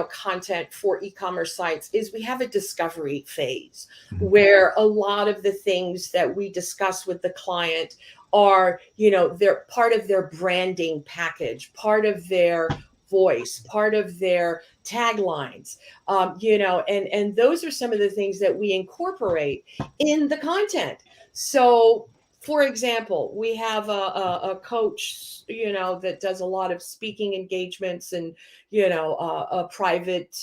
content for e-commerce sites is we have a discovery phase where a lot of the things that we discuss with the client are, they're part of their branding package, part of their voice, part of their taglines, and those are some of the things that we incorporate in the content. So, for example, we have a coach, that does a lot of speaking engagements, and, a private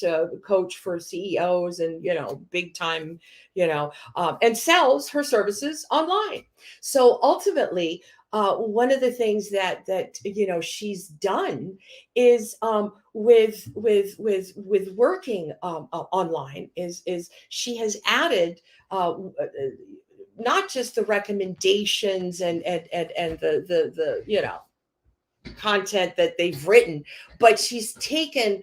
coach for CEOs and, big time, and sells her services online. So ultimately, one of the things that she's done is with working online is she has added not just the recommendations and the content that they've written, but she's taken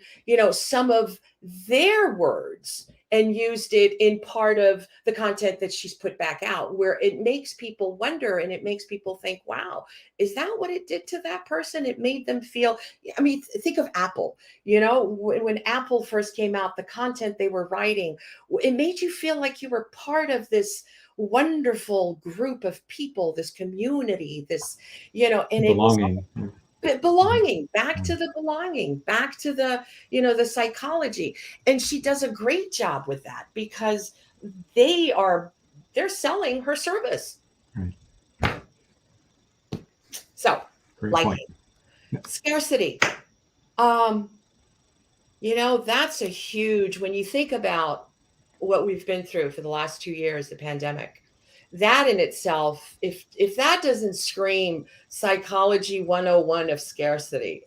some of their words and used it in part of the content that she's put back out, where it makes people wonder and it makes people think, wow, is that what it did to that person? It made them feel, I mean, think of Apple, when Apple first came out, the content they were writing, it made you feel like you were part of this wonderful group of people, this community, this, and Belonging. belonging, back to the belonging, back to the, the psychology. And she does a great job with that because they're selling her service. Right. So Great like point. Scarcity. That's a huge, when you think about what we've been through for the last 2 years, the pandemic, that in itself, if that doesn't scream psychology 101 of scarcity,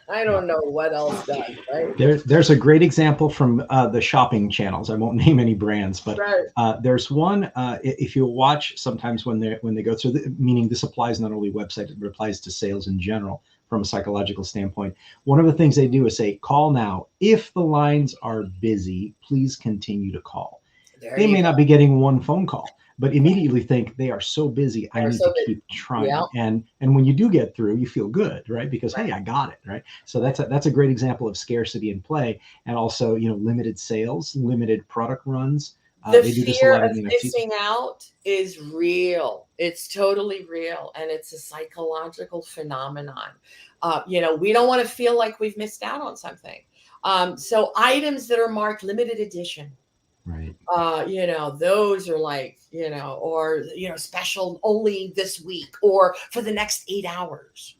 I don't know what else does, right? There's a great example from the shopping channels. I won't name any brands, but Right. there's one, if you watch sometimes when they go through, meaning this applies not only website, it applies to sales in general from a psychological standpoint. One of the things they do is say, call now. If the lines are busy, please continue to call. They may not be getting one phone call, but immediately think they are so busy, I need to keep trying. Yeah. And when you do get through, you feel good, right? Because hey, I got it, right? So that's a great example of scarcity in play, and also limited sales, limited product runs. The They do this a fear lot of in the missing out is real. It's totally real, and it's a psychological phenomenon. We don't want to feel like we've missed out on something. So items that are marked limited edition. Right. Those are like, or, special only this week or for the next 8 hours.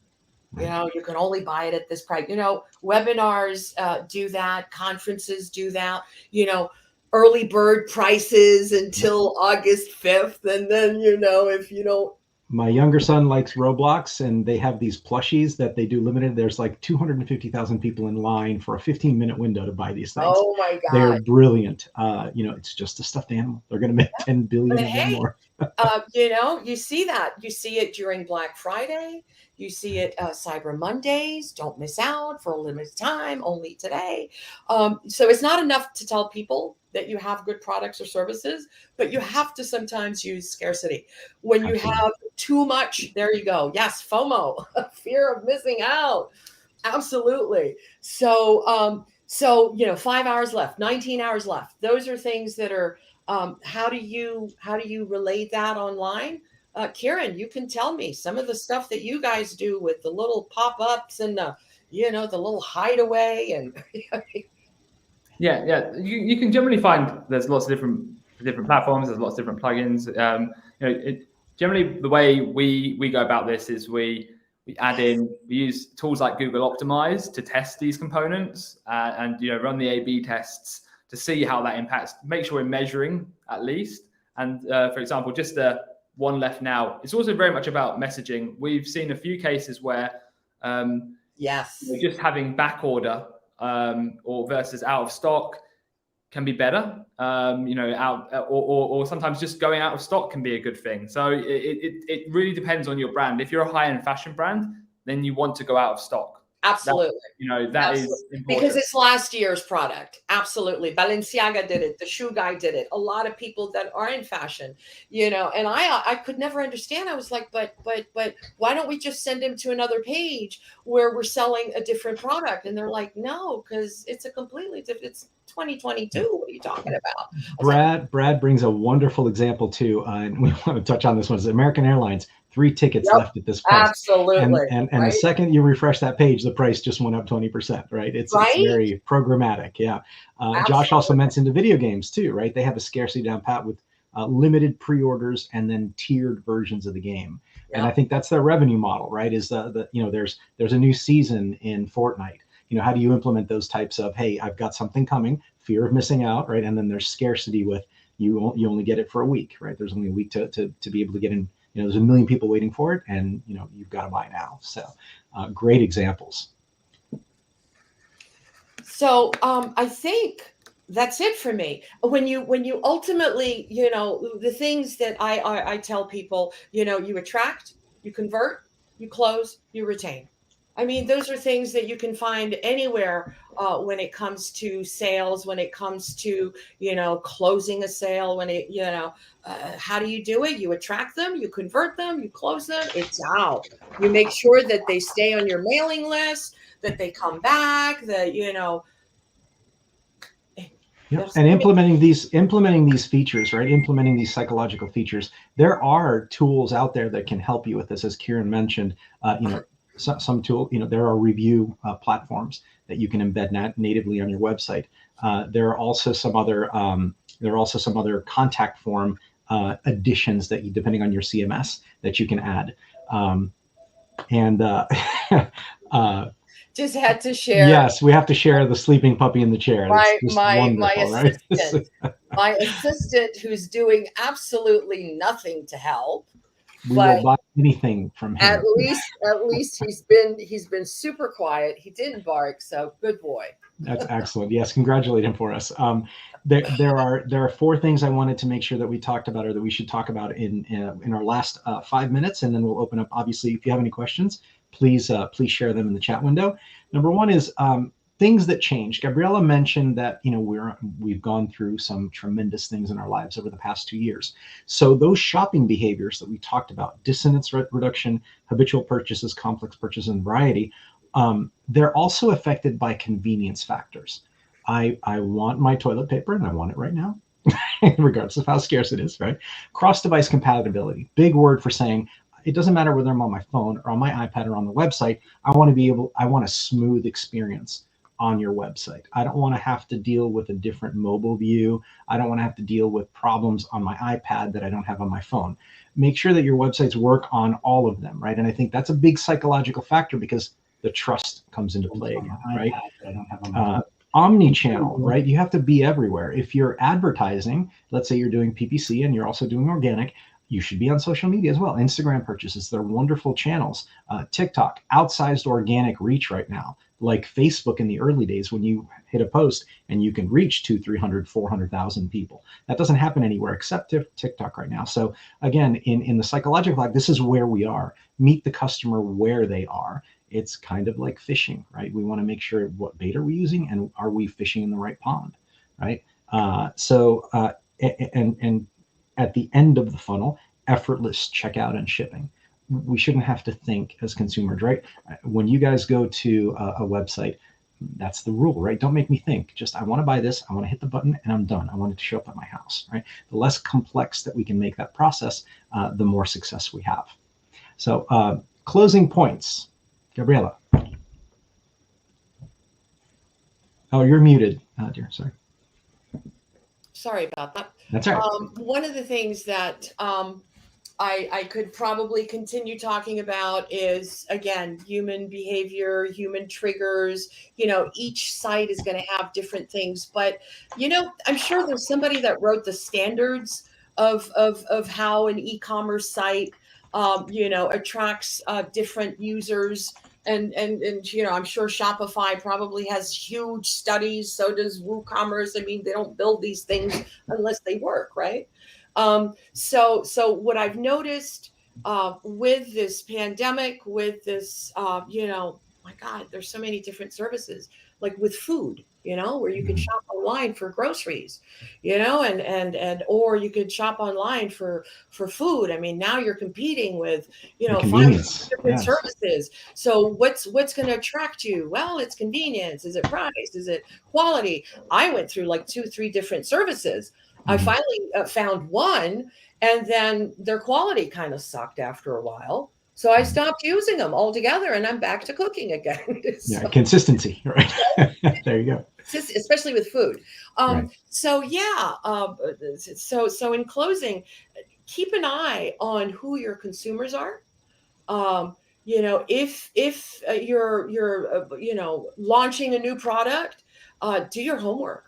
Right. You can only buy it at this price. Webinars do that. Conferences do that. Early bird prices until August 5th. And then, if you don't. My younger son likes Roblox, and they have these plushies that they do limited. There's like 250,000 people in line for a 15-minute window to buy these things. Oh my God. They're brilliant. It's just a stuffed animal. They're going to make 10 billion of them more. You see that. You see it during Black Friday. You see it Cyber Mondays. Don't miss out for a limited time, only today. So it's not enough to tell people that you have good products or services, but you have to sometimes use scarcity. When you have too much, there you go. Yes, FOMO, fear of missing out. Absolutely. So, 5 hours left, 19 hours left. Those are things that are, how do you relate that online? Kieran, you can tell me some of the stuff that you guys do with the little pop-ups and the little hideaway and Yeah. You can generally find there's lots of different platforms. There's lots of different plugins. Generally, the way we go about this is we use tools like Google Optimize to test these components and run the A/B tests to see how that impacts. Make sure we're measuring at least. And for example, just one left now. It's also very much about messaging. We've seen a few cases where just having back order or versus out of stock can be better. Or sometimes just going out of stock can be a good thing. So it really depends on your brand. If you're a high-end fashion brand, then you want to go out of stock. Absolutely. That is important. Because it's last year's product. Absolutely. Balenciaga did it. The shoe guy did it. A lot of people that are in fashion, and I could never understand. I was like, but why don't we just send him to another page where we're selling a different product? And they're like, no, because it's a completely different, it's 2022. What are you talking about? Brad brings a wonderful example too. And we want to touch on this one. It's American Airlines. 3 tickets left at this price. Absolutely. And the second you refresh that page, the price just went up 20%, right? It's very programmatic. Yeah. Josh also mentioned the video games too, right? They have a scarcity down pat with limited pre-orders and then tiered versions of the game. And I think that's their revenue model, right? Is there's a new season in Fortnite. How do you implement those types of, hey, I've got something coming, fear of missing out, right? And then there's scarcity with you only get it for a week, right? There's only a week to be able to get in. There's a million people waiting for it, and you've got to buy now. So, great examples. So, I think that's it for me. When you ultimately, the things that I tell people, you attract, you convert, you close, you retain. I mean, those are things that you can find anywhere when it comes to sales, when it comes to, closing a sale, how do you do it? You attract them, you convert them, you close them, it's out. You make sure that they stay on your mailing list, that they come back, that, Yep. And implementing these features, right? Implementing these psychological features. There are tools out there that can help you with this, as Kieran mentioned. Some tool. There are review platforms that you can embed natively on your website. There are also some other contact form additions that you, depending on your CMS, that you can add. Just had to share. Yes, we have to share the sleeping puppy in the chair. That's just wonderful, right? My assistant, who's doing absolutely nothing to help. We will buy anything from him. At least he's been super quiet. He didn't bark, so good boy. That's excellent. Yes, congratulate him for us. There are 4 things I wanted to make sure that we talked about, or that we should talk about in our last 5 minutes, and then we'll open up. Obviously, if you have any questions, please share them in the chat window. Number 1 is things that change. Gabriella mentioned that we've gone through some tremendous things in our lives over the past 2 years. So those shopping behaviors that we talked about, dissonance reduction, habitual purchases, complex purchases, and variety, they're also affected by convenience factors. I want my toilet paper and I want it right now, regardless of how scarce it is, right? Cross-device compatibility, big word for saying it doesn't matter whether I'm on my phone or on my iPad or on the website. I want a smooth experience on your website. I don't want to have to deal with a different mobile view. I don't want to have to deal with problems on my iPad that I don't have on my phone. Make sure that your websites work on all of them, right? And I think that's a big psychological factor, because the trust comes into play again, right? Omni-channel, right? You have to be everywhere. If you're advertising, let's say you're doing PPC and you're also doing organic, you should be on social media as well. Instagram purchases, they're wonderful channels. TikTok, outsized organic reach right now, like Facebook in the early days when you hit a post and you can reach 200, 300, 400,000 people. That doesn't happen anywhere except TikTok right now. So again, in the psychological life, this is where we are. Meet the customer where they are. It's kind of like fishing, right? We want to make sure what bait are we using and are we fishing in the right pond, right? And at the end of the funnel, effortless checkout and shipping. We shouldn't have to think as consumers, right? When you guys go to a website, that's the rule, right? Don't make me think. Just, I want to buy this, I want to hit the button, and I'm done. I want it to show up at my house, right? The less complex that we can make that process, the more success we have. So closing points. Gabriella. Oh, you're muted, dear. Sorry. Sorry about that. That's all right. One of the things that I could probably continue talking about is, again, human behavior, human triggers. Each site is going to have different things, but I'm sure there's somebody that wrote the standards of how an e-commerce site attracts different users. And I'm sure Shopify probably has huge studies. So does WooCommerce. I mean, they don't build these things unless they work, right? So what I've noticed with this pandemic, with this, my God, there's so many different services, like with food, where you can shop online for groceries, or you could shop online for food. I mean, now you're competing with, 5 different services. So what's going to attract you? Well, it's convenience. Is it price? Is it quality? I went through like 2-3 different services. I finally found one, and then their quality kind of sucked after a while. So I stopped using them altogether, and I'm back to cooking again. Yeah, consistency, right? There you go. Especially with food. Right. So yeah. So in closing, keep an eye on who your consumers are. If you're launching a new product, do your homework.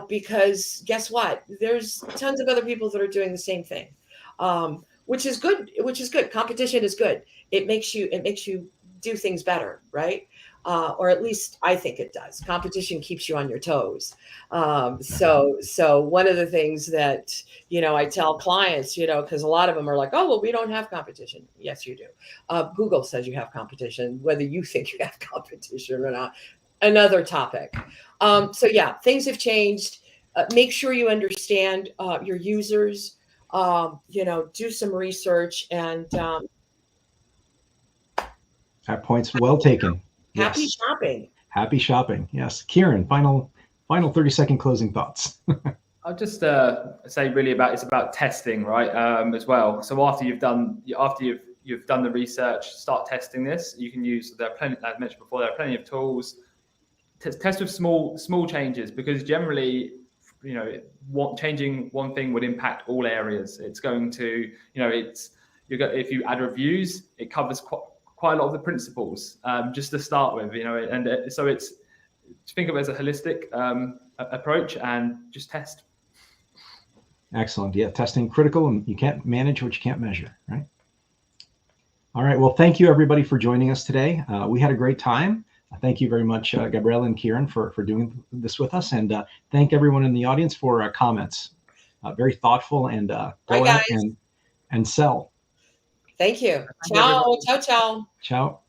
Because guess what? There's tons of other people that are doing the same thing, which is good. Competition is good. It makes you do things better, right? or at least I think it does. Competition keeps you on your toes. So one of the things that, I tell clients, because a lot of them are like, oh, well, we don't have competition. Yes, you do. Google says you have competition, whether you think you have competition or not. Another topic. So yeah, things have changed. Make sure you understand your users, do some research, and that point's well taken. Happy Yes. shopping. Happy shopping. Yes. Kieran, final 30-second closing thoughts. I'll just say really it's about testing, right? As well. So after you've done the research, start testing this. You can use, there are plenty, as mentioned before, there are plenty of tools. Test with small changes, because generally, changing one thing would impact all areas. It's going to, if you add reviews, it covers quite a lot of the principles, just to start with, and so it's, think of it as a holistic approach, and just test. Excellent. Yeah, testing critical, and you can't manage what you can't measure, right? All right. Well, thank you everybody for joining us today. We had a great time. Thank you very much, Gabrielle and Kieran, for doing this with us, and thank everyone in the audience for comments. Very thoughtful, and go out and sell. Thank you. Ciao. Ciao. Ciao.